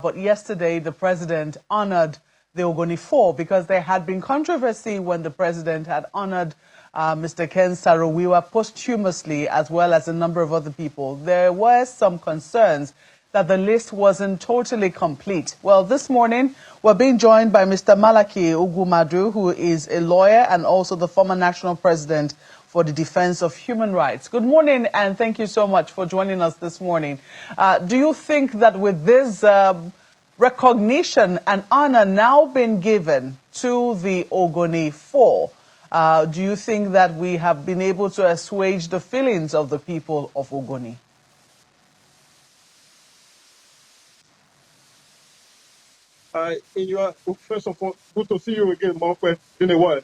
But yesterday, the president honored the Ogoni Four because there had been controversy when the president had honored Mr. Ken Saro-Wiwa posthumously, as well as a number of other people. There were some concerns that the list wasn't totally complete. Well, this morning, we're being joined by Mr. Malaki Ugumadu, who is a lawyer and also the former national president for the defense of human rights. Good morning, and thank you so much for joining us this morning. Do you think that with this recognition and honor now been given to the Ogoni Four, do you think that we have been able to assuage the feelings of the people of Ogoni? First of all, good to see you again, Mokwe, in a while.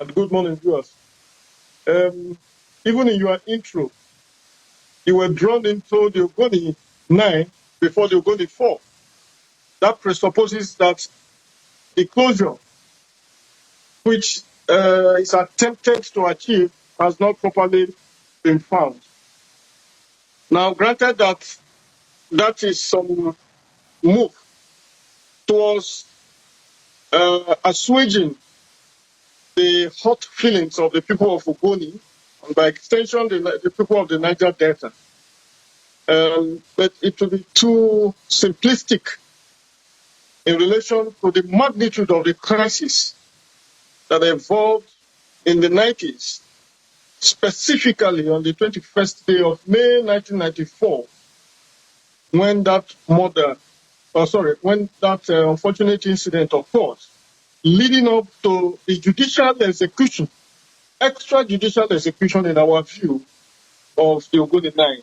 And good morning, viewers. Even in your intro, you were drawn into the Ogoni 9 before the Ogoni 4. That presupposes that the closure which is attempted to achieve has not properly been found. Now, granted that that is some move towards assuaging the hot feelings of the people of Ogoni, and by extension, the people of the Niger Delta. But it will be too simplistic in relation to the magnitude of the crisis that evolved in the 90s, specifically on the 21st day of May 1994, when that unfortunate incident occurred, leading up to the judicial execution, extrajudicial execution in our view, of the Ogoni 9.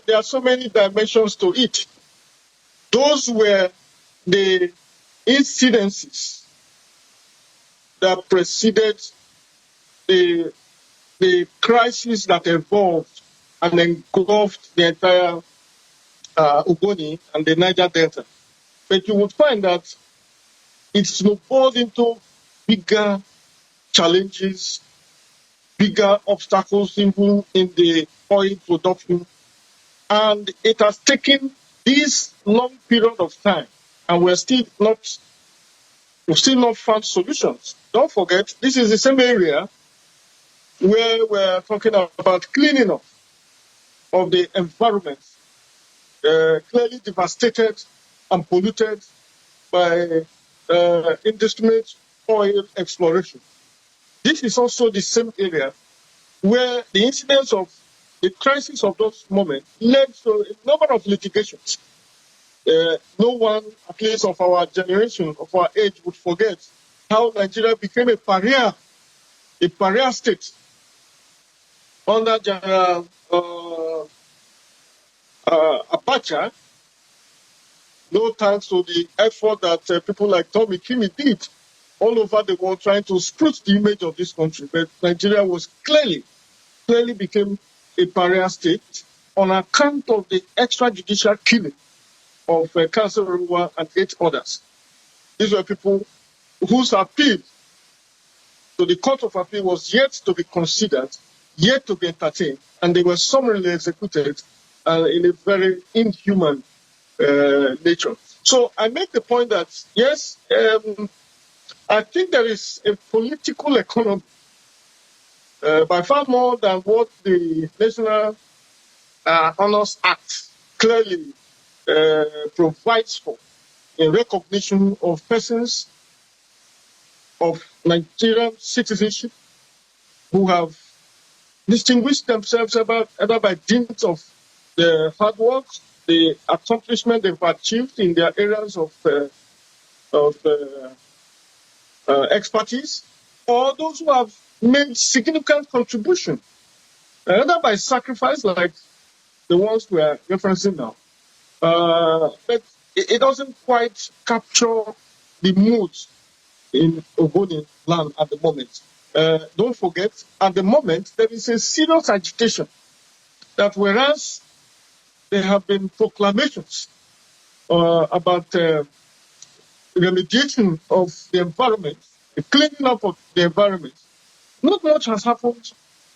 There are so many dimensions to it. Those were the incidences that preceded the crisis that evolved and engulfed the entire Ogoni and the Niger Delta. But you would find that it snowballed into bigger challenges, bigger obstacles even in the oil production. And it has taken this long period of time, and we've still not found solutions. Don't forget, this is the same area where we're talking about cleaning up of the environment, clearly devastated and polluted by indiscriminate oil exploration. This is also the same area where the incidents of the crisis of those moments led to a number of litigations. No one, at least of our generation, of our age, would forget how Nigeria became a pariah state under General Abacha. No thanks to the effort that people like Tommy Kimi did all over the world trying to spruce the image of this country. But Nigeria was clearly became a pariah state on account of the extrajudicial killing of Council Ruwa and 8 others. These were people whose appeal to the Court of Appeal was yet to be considered, yet to be entertained, and they were summarily executed in a very inhuman nature. So I make the point that, yes, I think there is a political economy by far more than what the National Honors Act clearly provides for in recognition of persons of Nigerian citizenship who have distinguished themselves either by dint of their hard work, the accomplishment they've achieved in their areas of expertise, or those who have made significant contribution, either by sacrifice like the ones we are referencing now. But it doesn't quite capture the mood in Ogoni land at the moment. Don't forget, at the moment, there is a serious agitation that whereas there have been proclamations about remediation of the environment, the cleaning up of the environment, not much has happened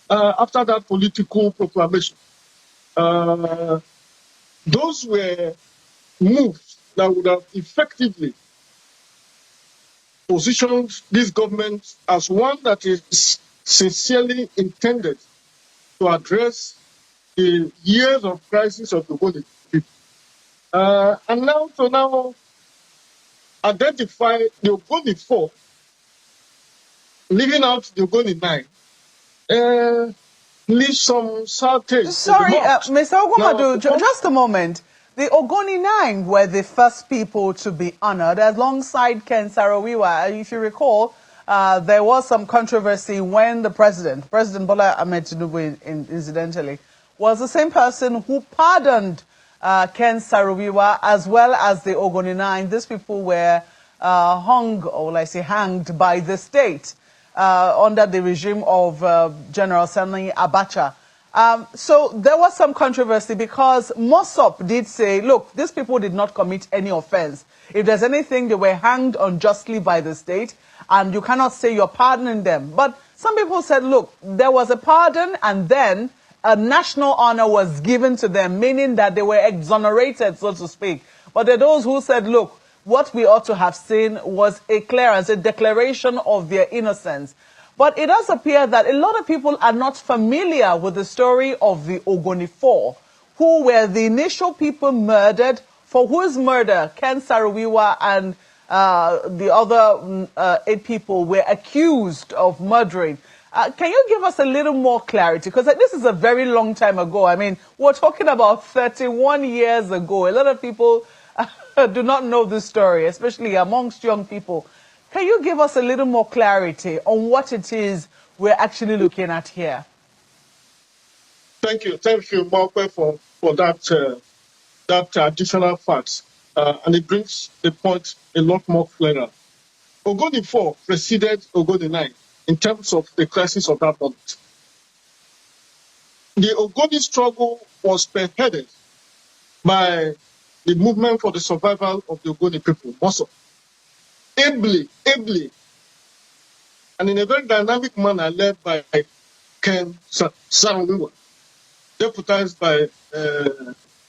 after that political proclamation. Those were moves that would have effectively positioned this government as one that is sincerely intended to address the years of crisis of the Ogoni people. And now to now identify the Ogoni 4, leaving out the Ogoni 9, leaves some sad taste. Sorry, Mr. Ogumadu, just a moment. The Ogoni 9 were the first people to be honored alongside Ken Saro-Wiwa. If you recall, there was some controversy when the President Bola Ahmed Tinubu, incidentally, was the same person who pardoned Ken Saro-Wiwa as well as the Ogoni 9. These people were hung, or will I say hanged, by the state under the regime of General Sani Abacha. So there was some controversy because Mossop did say, look, these people did not commit any offense. If there's anything, they were hanged unjustly by the state, and you cannot say you're pardoning them. But some people said, look, there was a pardon, and then a national honor was given to them, meaning that they were exonerated, so to speak. But there are those who said, look, what we ought to have seen was a clearance, a declaration of their innocence. But it does appear that a lot of people are not familiar with the story of the Ogoni 4, who were the initial people murdered, for whose murder Ken Saro-Wiwa and the other 8 people were accused of murdering. Can you give us a little more clarity? Because this is a very long time ago. I mean, we're talking about 31 years ago. A lot of people do not know this story, especially amongst young people. Can you give us a little more clarity on what it is we're actually looking at here? Thank you, Mokwe, for that additional facts, and it brings the point a lot more clearer. Ogoni 4 preceded Ogoni 9 in terms of the crisis of that moment. The Ogoni struggle was spearheaded by the movement for the survival of the Ogoni people, Mossop. Ably, and in a very dynamic manner led by Ken Saro-Wiwa, deputized by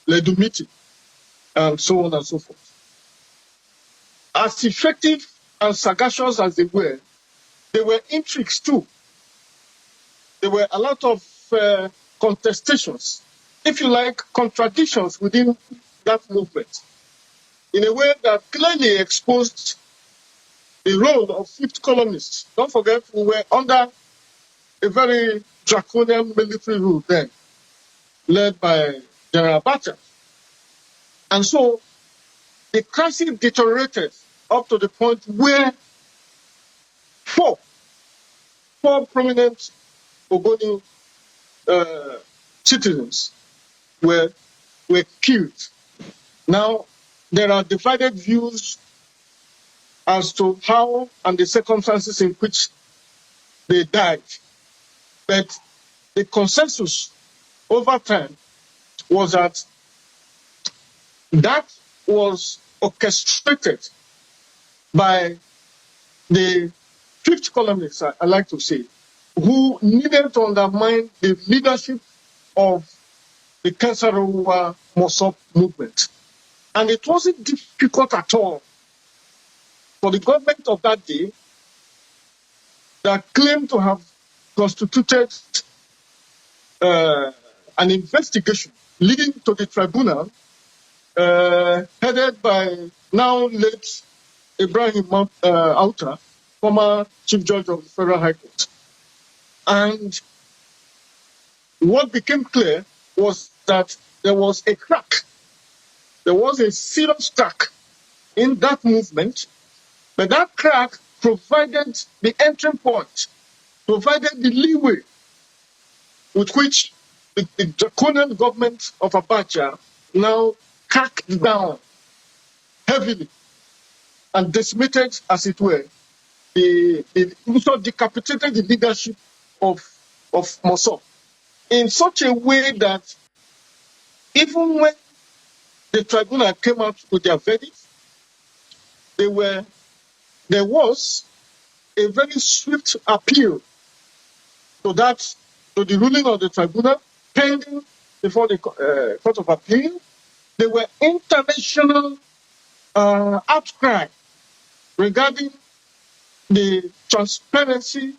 Ledumiti, and so on and so forth. As effective and sagacious as they were intrigues too. There were a lot of contestations, if you like, contradictions within that movement, in a way that clearly exposed the role of fifth columnists. Don't forget, we were under a very draconian military rule then, led by General Abacha. And so the crisis deteriorated up to the point where four prominent Ogoni citizens were killed. Now, there are divided views as to how and the circumstances in which they died. But the consensus over time was that was orchestrated by the fifth columnists, I like to say, who needed to undermine the leadership of the Ken Saro-Wiwa Mossop movement. And it wasn't difficult at all for the government of that day that claimed to have constituted an investigation leading to the tribunal headed by now late Ibrahim Auta, former Chief Judge of the Federal High Court. And what became clear was that there was a crack. There was a serious crack in that movement, but that crack provided the entry point, provided the leeway with which the draconian government of Abacha now cracked down heavily and decimated, as it were, also decapitated the leadership of Mossop in such a way that even when the tribunal came out with their verdict, there was a very swift appeal to the ruling of the tribunal pending before the Court of Appeal, There were international outcry regarding the transparency,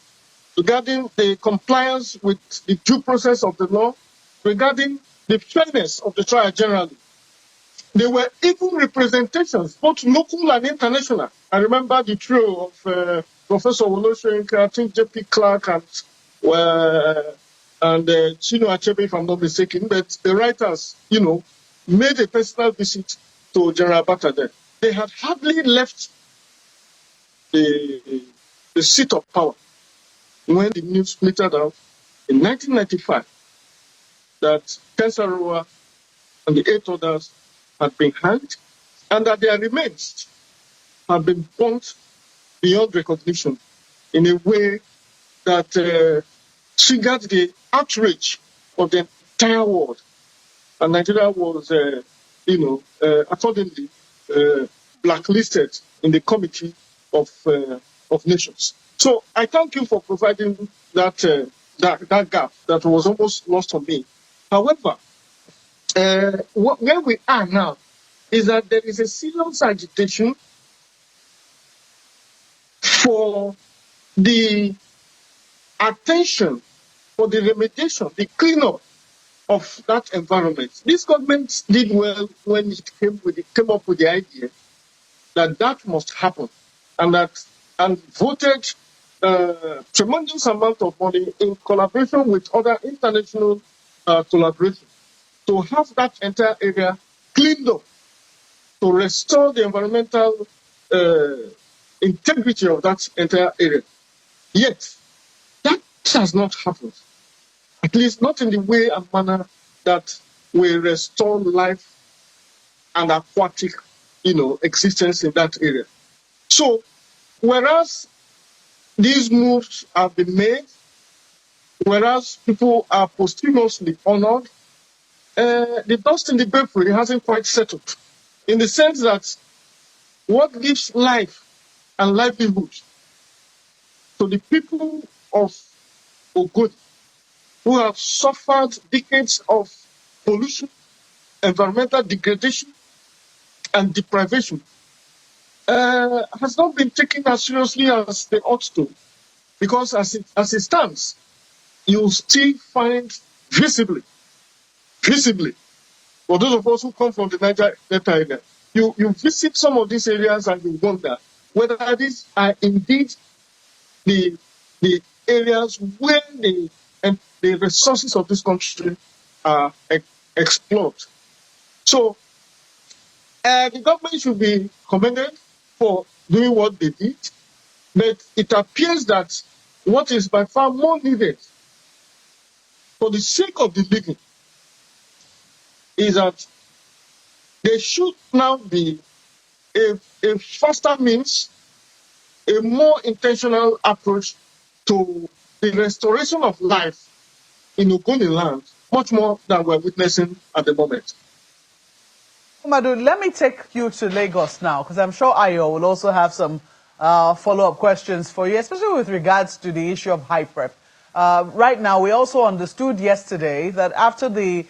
regarding the compliance with the due process of the law, regarding the fairness of the trial generally. There were even representations, both local and international. I remember the trio of Professor Woloshenka, I think J.P. Clark, and Chino Achebe, if I'm not mistaken. But the writers, made a personal visit to General Bata there. They had hardly left the seat of power when the news splintered out in 1995 that Ken Saro-Wiwa and the 8 others had been hanged and that their remains had been burnt beyond recognition in a way that triggered the outrage of the entire world. And Nigeria was, accordingly blacklisted in the Committee of Nations. So I thank you for providing that gap that was almost lost on me. However, where we are now is that there is a serious agitation for the attention, for the remediation, the cleanup of that environment. This government did well when it came up with the idea that must happen, and voted tremendous amount of money in collaboration with other international collaboration to have that entire area cleaned up, to restore the environmental integrity of that entire area. Yet, that has not happened, at least not in the way and manner that will restore life and aquatic, existence in that area. So, whereas these moves have been made, whereas people are posthumously honored, the dust in the belfry hasn't quite settled, in the sense that what gives life and livelihood to the people of Ogoni, who have suffered decades of pollution, environmental degradation, and deprivation, has not been taken as seriously as they ought to. Because as it stands, you still find visibly, for those of us who come from the Niger Delta area, you visit some of these areas and you wonder whether these are indeed the areas where the resources of this country are explored. So the government should be commended for doing what they did, but it appears that what is by far more needed for the sake of the living is that there should now be a faster means, a more intentional approach to the restoration of life in Ogoni land, much more than we're witnessing at the moment. Madu, let me take you to Lagos now, because I'm sure Ayo will also have some follow-up questions for you, especially with regards to the issue of high prep. Right now, we also understood yesterday that after the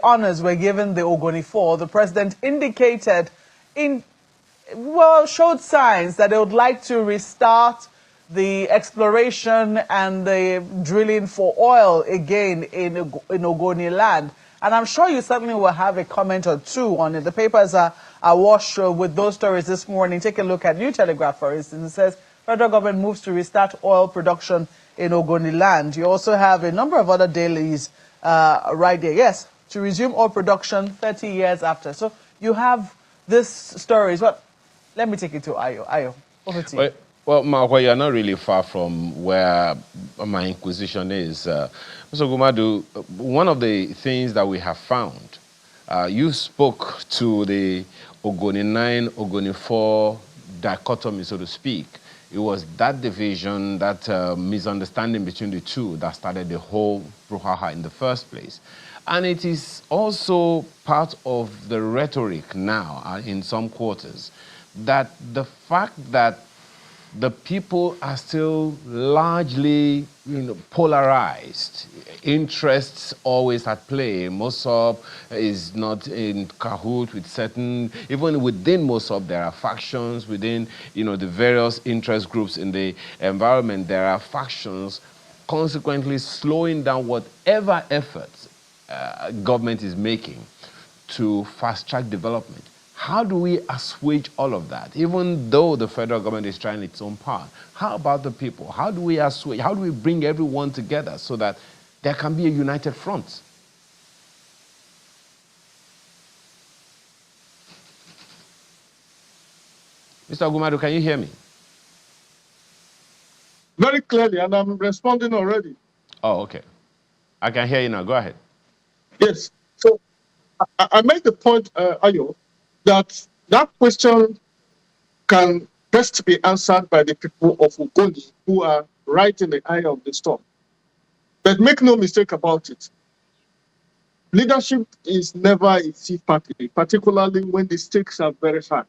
honors were given the Ogoni 4, the president indicated showed signs that they would like to restart the exploration and the drilling for oil again in Ogoni land. And I'm sure you certainly will have a comment or two on it. The papers are awash with those stories this morning. Take a look at New Telegraph, for instance. It says, federal government moves to restart oil production in Ogoni land. You also have a number of other dailies right there. Yes, to resume oil production 30 years after. So you have this stories. Well, let me take it to Ayo. Ayo, over to you. Well, Marwa, you're not really far from where my inquisition is. So, Gumadu, one of the things that we have found, you spoke to the Ogoni 9, Ogoni 4 dichotomy, so to speak. It was that division, that misunderstanding between the two that started the whole brouhaha in the first place. And it is also part of the rhetoric now in some quarters that the fact that the people are still largely, polarized. Interests always at play. Mossop is not in cahoot with certain, even within Mossop, there are factions within, the various interest groups in the environment. There are factions consequently slowing down whatever efforts government is making to fast-track development. How do we assuage all of that? Even though the federal government is trying its own part, how about the people? How do we assuage, how do we bring everyone together so that there can be a united front? Mr. Ogumadu, can you hear me? Very clearly, and I'm responding already. Oh, okay. I can hear you now. Go ahead. Yes. So I made the point, Ayo, that question can best be answered by the people of Ogoni who are right in the eye of the storm. But make no mistake about it. Leadership is never a easy party, particularly when the stakes are very high.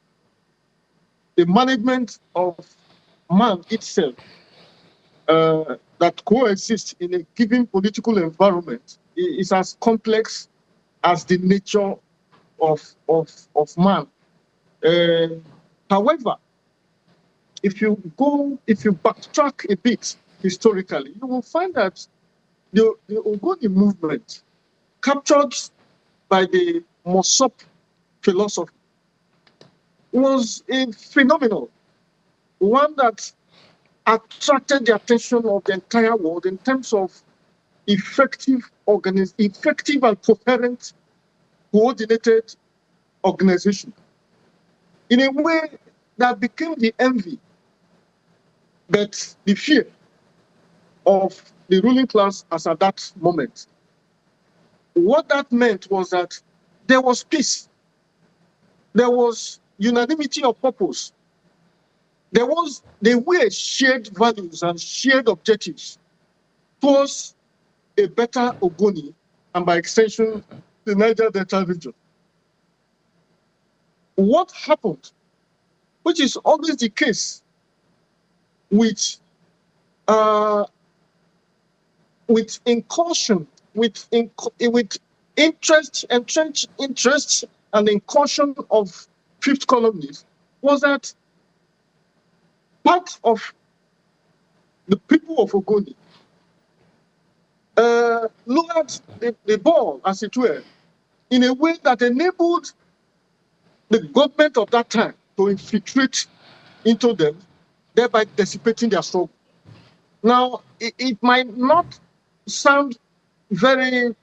The management of man itself that coexists in a given political environment is as complex as the nature of man. However, if you backtrack a bit historically, you will find that the Ogoni movement, captured by the Mossop philosophy, was a phenomenal one that attracted the attention of the entire world in terms of effective and coherent, coordinated organization in a way that became the envy, but the fear of the ruling class as at that moment. What that meant was that there was peace, there was unanimity of purpose, there were shared values and shared objectives towards a better Ogoni, and by extension, the Niger Delta region. What happened, which is always the case with incursion, with entrenched interest and incursion of fifth colonies, was that part of the people of Ogoni lowered the ball, as it were, in a way that enabled the government of that time to infiltrate into them, thereby dissipating their struggle. Now, it might not sound very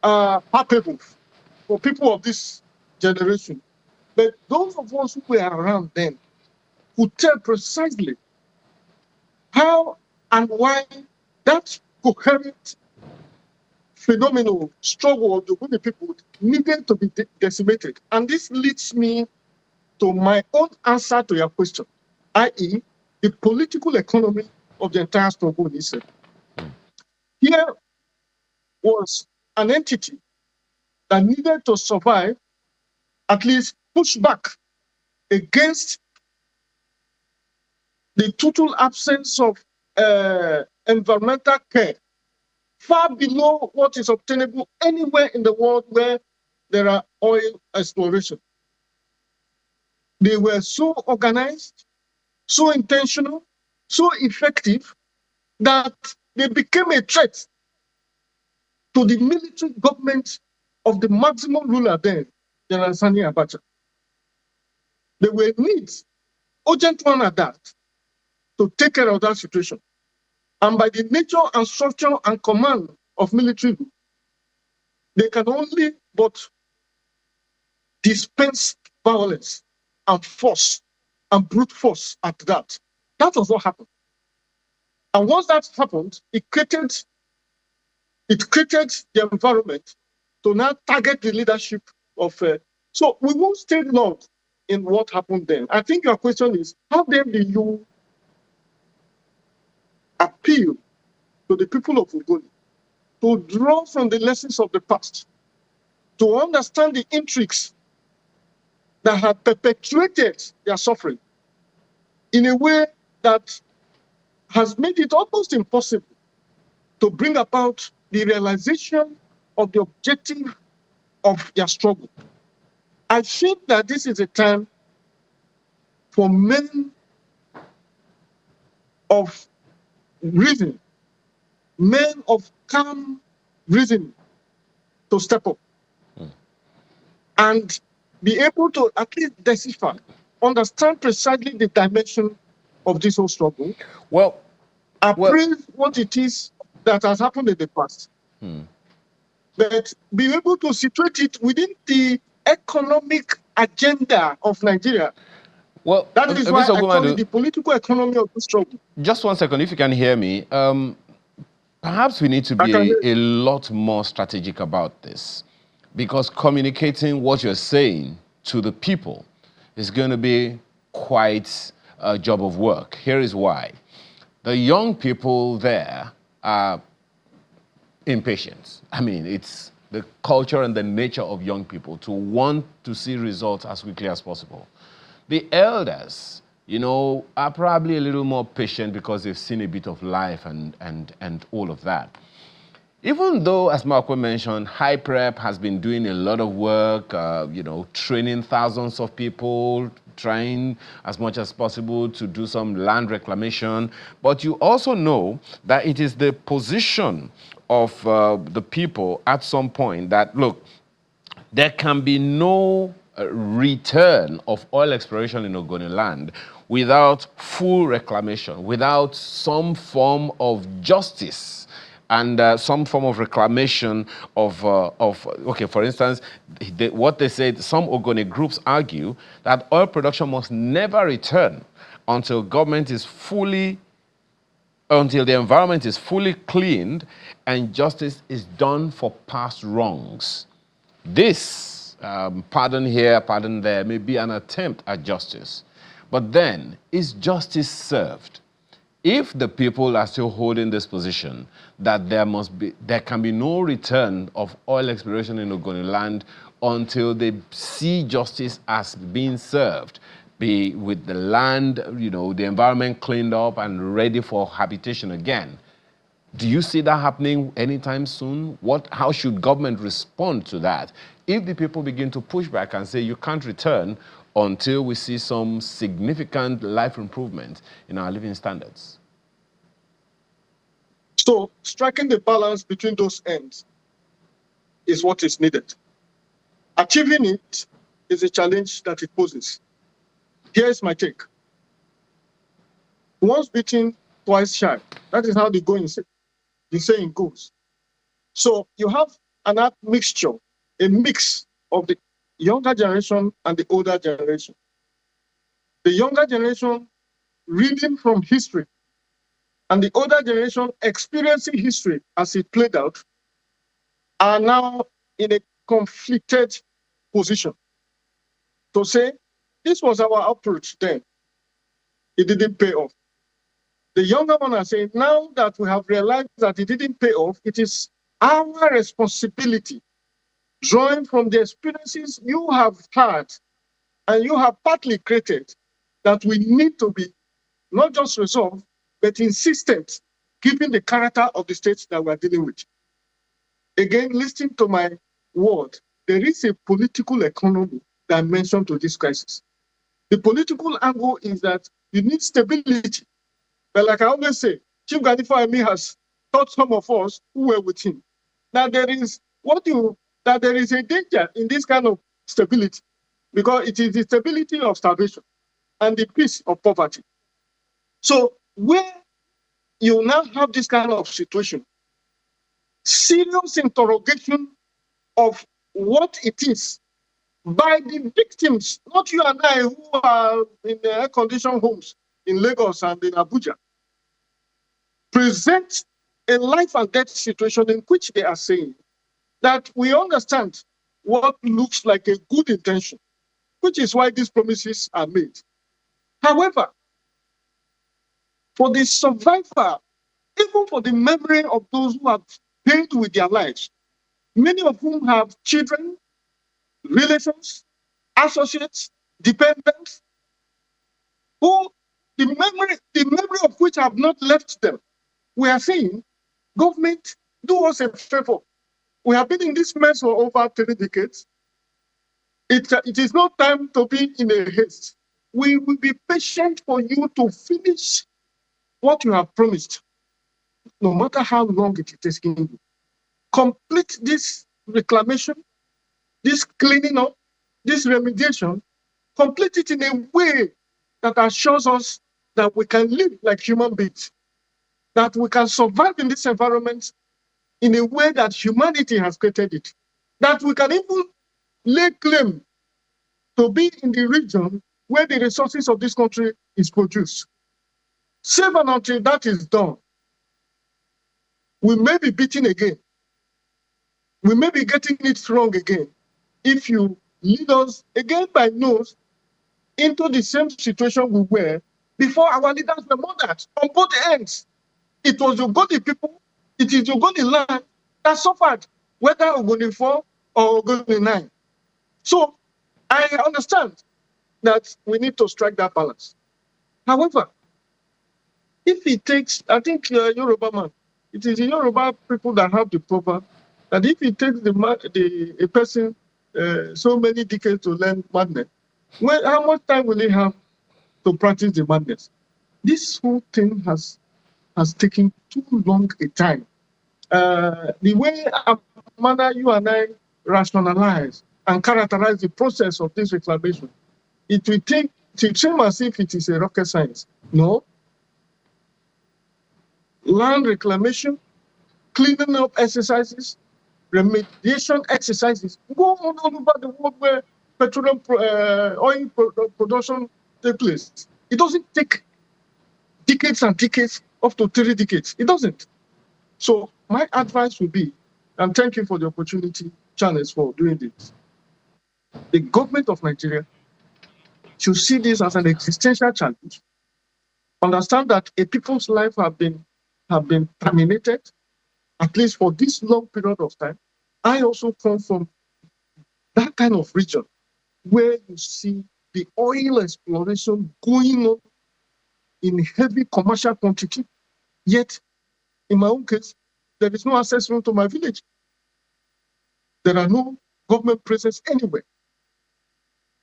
palpable for people of this generation, but those of us who were around then could tell precisely how and why that coherent phenomenal struggle of the Ogoni people needed to be decimated. And this leads me to my own answer to your question, i.e., the political economy of the entire struggle in itself. Here was an entity that needed to survive, at least push back against the total absence of environmental care, far below what is obtainable anywhere in the world where there are oil exploration. They were so organized, so intentional, so effective that they became a threat to the military government of the maximum ruler then, General Sani Abacha. There were needs, urgent one at that, to take care of that situation. And by the nature and structure and command of military, they can only but dispense violence and force and brute force at that. That was what happened. And once that happened, it created the environment to now target the leadership of. So we won't stay long in what happened then. I think your question is, how then do you appeal to the people of Ogoni to draw from the lessons of the past, to understand the intrigues that have perpetuated their suffering in a way that has made it almost impossible to bring about the realization of the objective of their struggle. I think that this is a time for men of reason, men of calm reason, to step up and be able to at least decipher, understand precisely the dimension of this whole struggle, appraise what it is that has happened in the past, but be able to situate it within the economic agenda of Nigeria. Well, that is why I call it the political economy of the struggle. Just 1 second, if you can hear me. Perhaps we need to be a lot more strategic about this, because communicating what you're saying to the people is going to be quite a job of work. Here is why. The young people there are impatient. I mean, it's the culture and the nature of young people to want to see results as quickly as possible. The elders, are probably a little more patient because they've seen a bit of life and all of that. Even though, as Marco mentioned, High Prep has been doing a lot of work, training thousands of people, trying as much as possible to do some land reclamation. But you also know that it is the position of the people at some point that, look, there can be no return of oil exploration in Ogoni land without full reclamation, without some form of justice and some form of reclamation of okay, for instance, what they said, some Ogoni groups argue that oil production must never return until until the environment is fully cleaned and justice is done for past wrongs. This, pardon here, pardon there, may be an attempt at justice. But then, is justice served? If the people are still holding this position that there can be no return of oil exploration in Ogoni land until they see justice as being served, be with the land, the environment cleaned up and ready for habitation again. Do you see that happening anytime soon? How should government respond to that? If the people begin to push back and say you can't return until we see some significant life improvement in our living standards. So striking the balance between those ends is what is needed. Achieving it is a challenge that it poses. Here's my take. Once bitten, twice shy. That is how the saying goes. So you have a mix of the younger generation and the older generation. The younger generation reading from history and the older generation experiencing history as it played out are now in a conflicted position to say, this was our approach then. It didn't pay off. The younger one are saying, now that we have realized that it didn't pay off, it is our responsibility, drawing from the experiences you have had and you have partly created, that we need to be not just resolved, but insistent, given the character of the states that we are dealing with. Again, listening to my word, there is a political economy dimension to this crisis. The political angle is that you need stability. But like I always say, Chief Gandhi has taught some of us who were with him that there is a danger in this kind of stability, because it is the stability of starvation and the peace of poverty. So where you now have this kind of situation, serious interrogation of what it is by the victims, not you and I who are in the air-conditioned homes in Lagos and in Abuja, present a life and death situation in which they are saying that we understand what looks like a good intention, which is why these promises are made. However, for the survivor, even for the memory of those who have paid with their lives, many of whom have children, relations, associates, dependents, who the memory of which have not left them. We are saying, government, do us a favor. We have been in this mess for over 3 decades. It is not time to be in a haste. We will be patient for you to finish what you have promised, no matter how long it is taking you. Complete this reclamation, this cleaning up, this remediation, complete it in a way that assures us that we can live like human beings, that we can survive in this environment in a way that humanity has created it, that we can even lay claim to be in the region where the resources of this country is produced. Save and until that is done, we may be beaten again. We may be getting it wrong again if you lead us again by nose into the same situation we were before our leaders were murdered on both ends. It was the Ogoni people, it is the Ogoni land that suffered, whether Ogoni 4 or Ogoni 9. So I understand that we need to strike that balance. However, if it takes, I think Yoruba man, it is the Yoruba people that have the proverb that if it takes a person so many decades to learn madness, how much time will he have to practice the madness? This whole thing has taken too long a time. The way manner you and I rationalize and characterize the process of this reclamation, it will seem as if it is a rocket science. No. Land reclamation, cleaning up exercises, remediation exercises go on all over the world where petroleum oil production takes place. It doesn't take decades and decades, up to 3 decades. It doesn't. So my advice would be, and thank you for the opportunity, Charles, for doing this. The government of Nigeria should see this as an existential challenge. Understand that a people's life have been terminated, at least for this long period of time. I also come from that kind of region where you see the oil exploration going on in heavy commercial quantity, yet in my own case, there is no access road to my village. There are no government presence anywhere.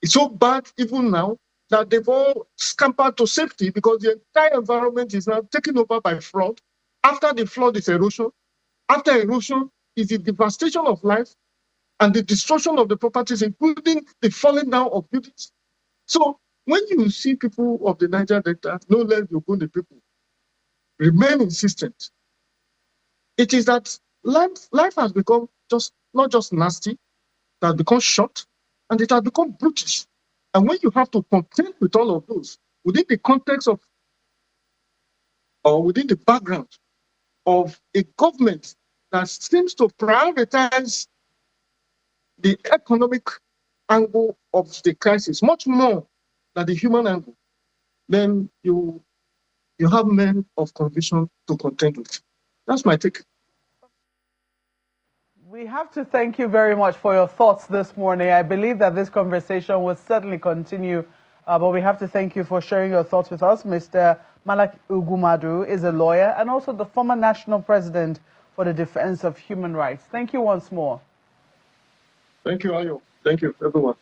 It's so bad even now that they've all scampered to safety because the entire environment is now taken over by flood. After the flood is erosion. After erosion is the devastation of life and the destruction of the properties, including the falling down of buildings. So when you see people of the Niger Delta, no less the Ogoni people, remain insistent, it is that life has become not just nasty, it has become short, and it has become brutish. And when you have to contend with all of those within the context of, or within the background of a government that seems to prioritize the economic angle of the crisis much more than the human angle, then you have men of conviction to contend with. That's my take. We have to thank you very much for your thoughts this morning. I believe that this conversation will certainly continue, but we have to thank you for sharing your thoughts with us. Mr. Malak Ugumadu is a lawyer and also the former national president for the defense of human rights. Thank you once more. Thank you, Ayo. Thank you, everyone.